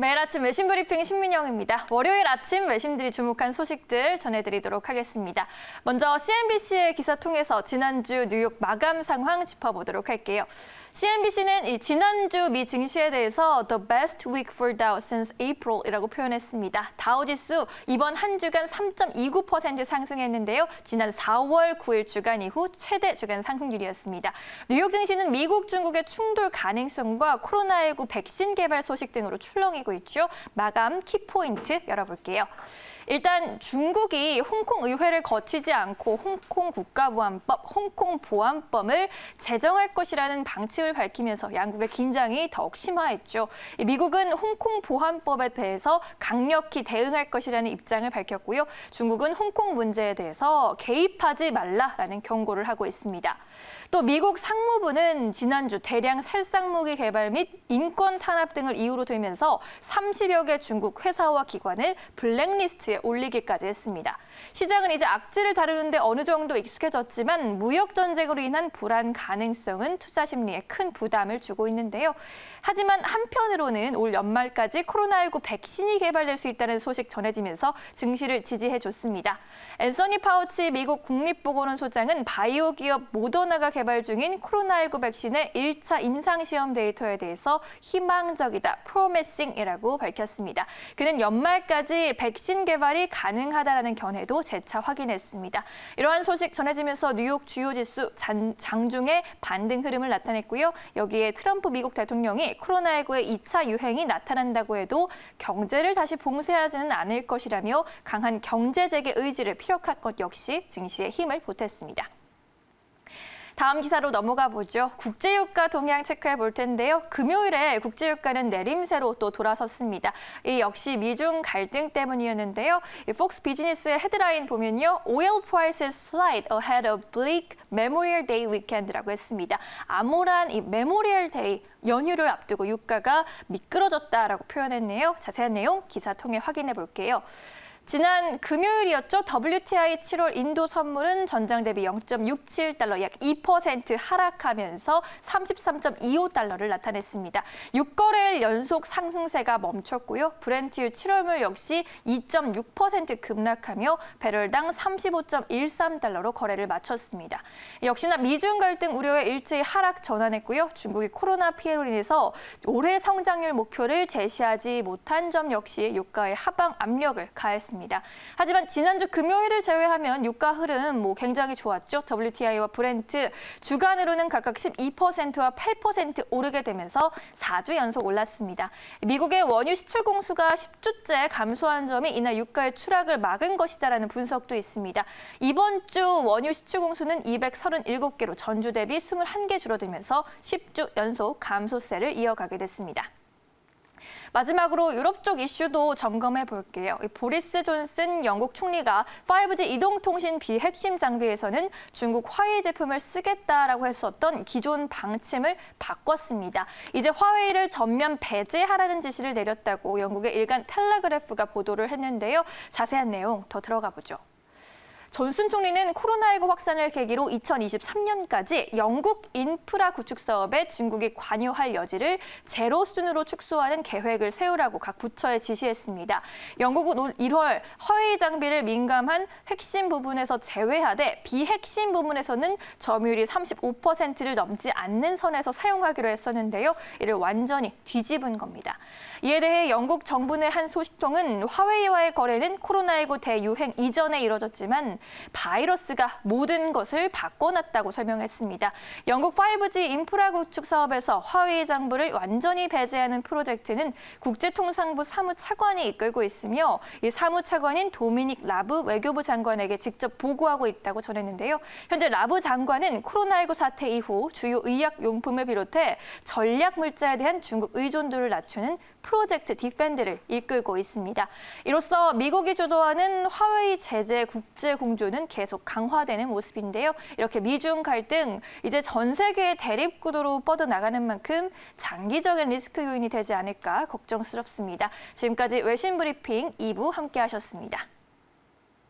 매일 아침 외신 브리핑 신민영입니다. 월요일 아침 외신들이 주목한 소식들 전해드리도록 하겠습니다. 먼저 CNBC의 기사 통해서 지난주 뉴욕 마감 상황 짚어보도록 할게요. CNBC는 지난주 미 증시에 대해서 The best week for Dow since April이라고 표현했습니다. 다우지수 이번 한 주간 3.29% 상승했는데요. 지난 4월 9일 주간 이후 최대 주간 상승률이었습니다. 뉴욕 증시는 미국, 중국의 충돌 가능성과 코로나19 백신 개발 소식 등으로 출렁이고 있죠. 마감 키포인트 열어볼게요. 일단 중국이 홍콩 의회를 거치지 않고 홍콩 국가보안법, 홍콩 보안법을 제정할 것이라는 방침을 밝히면서 양국의 긴장이 더욱 심화했죠. 미국은 홍콩 보안법에 대해서 강력히 대응할 것이라는 입장을 밝혔고요. 중국은 홍콩 문제에 대해서 개입하지 말라라는 경고를 하고 있습니다. 또 미국 상무부는 지난주 대량 살상무기 개발 및 인권 탄압 등을 이유로 들면서 30여 개 중국 회사와 기관을 블랙리스트에 올리기까지 했습니다. 시장은 이제 악재를 다루는데 어느 정도 익숙해졌지만 무역 전쟁으로 인한 불안 가능성은 투자 심리에 큰 부담을 주고 있는데요. 하지만 한편으로는 올 연말까지 코로나19 백신이 개발될 수 있다는 소식 전해지면서 증시를 지지해줬습니다. 앤서니 파우치 미국 국립보건원소장은 바이오 기업 모더나가 개발 중인 코로나19 백신의 1차 임상시험 데이터에 대해서 희망적이다, promising이라고 밝혔습니다. 그는 연말까지 백신 개발이 가능하다라는 견해도 재차 확인했습니다. 이러한 소식 전해지면서 뉴욕 주요 지수 장중에 반등 흐름을 나타냈고요. 여기에 트럼프 미국 대통령이 코로나19의 2차 유행이 나타난다고 해도 경제를 다시 봉쇄하지는 않을 것이라며 강한 경제 재개 의지를 피력할 것 역시 증시에 힘을 보탰습니다. 다음 기사로 넘어가 보죠. 국제유가 동향 체크해 볼 텐데요. 금요일에 국제유가는 내림세로 또 돌아섰습니다. 이 역시 미중 갈등 때문이었는데요. 이 폭스 비즈니스의 헤드라인 보면요. Oil prices slide ahead of bleak Memorial Day weekend라고 했습니다. 암울한 이 메모리얼 데이 연휴를 앞두고 유가가 미끄러졌다라고 표현했네요. 자세한 내용 기사 통해 확인해 볼게요. 지난 금요일이었죠. WTI 7월 인도 선물은 전장 대비 0.67달러, 약 2% 하락하면서 33.25달러를 나타냈습니다. 6거래일 연속 상승세가 멈췄고요. 브렌트유 7월물 역시 2.6% 급락하며 배럴당 35.13달러로 거래를 마쳤습니다. 역시나 미중 갈등 우려에 일제히 하락 전환했고요. 중국이 코로나 피해로 인해서 올해 성장률 목표를 제시하지 못한 점 역시 유가에 하방 압력을 가했습니다. 하지만 지난주 금요일을 제외하면 유가 흐름 굉장히 좋았죠. WTI와 브렌트 주간으로는 각각 12%와 8% 오르게 되면서 4주 연속 올랐습니다. 미국의 원유 시출 공수가 10주째 감소한 점이 이날 유가의 추락을 막은 것이다라는 분석도 있습니다. 이번 주 원유 시출 공수는 237개로 전주 대비 21개 줄어들면서 10주 연속 감소세를 이어가게 됐습니다. 마지막으로 유럽 쪽 이슈도 점검해 볼게요. 보리스 존슨 영국 총리가 5G 이동통신 비핵심 장비에서는 중국 화웨이 제품을 쓰겠다라고 했었던 기존 방침을 바꿨습니다. 이제 화웨이를 전면 배제하라는 지시를 내렸다고 영국의 일간 텔레그래프가 보도를 했는데요. 자세한 내용 더 들어가 보죠. 존슨 총리는 코로나19 확산을 계기로 2023년까지 영국 인프라 구축 사업에 중국이 관여할 여지를 제로 수준으로 축소하는 계획을 세우라고 각 부처에 지시했습니다. 영국은 올 1월 화웨이 장비를 민감한 핵심 부분에서 제외하되 비핵심 부분에서는 점유율이 35%를 넘지 않는 선에서 사용하기로 했었는데요. 이를 완전히 뒤집은 겁니다. 이에 대해 영국 정부 내 한 소식통은 화웨이와의 거래는 코로나19 대유행 이전에 이뤄졌지만 바이러스가 모든 것을 바꿔놨다고 설명했습니다. 영국 5G 인프라 구축 사업에서 화웨이 장비를 완전히 배제하는 프로젝트는 국제통상부 사무차관이 이끌고 있으며 이 사무차관인 도미닉 라브 외교부 장관에게 직접 보고하고 있다고 전했는데요. 현재 라브 장관은 코로나19 사태 이후 주요 의약용품을 비롯해 전략 물자에 대한 중국 의존도를 낮추는 프로젝트 디펜드를 이끌고 있습니다. 이로써 미국이 주도하는 화웨이 제재 국제 공조는 계속 강화되는 모습인데요. 이렇게 미중 갈등 이제 전 세계의 대립 구도로 뻗어나가는 만큼 장기적인 리스크 요인이 되지 않을까 걱정스럽습니다. 지금까지 외신 브리핑 2부 함께하셨습니다.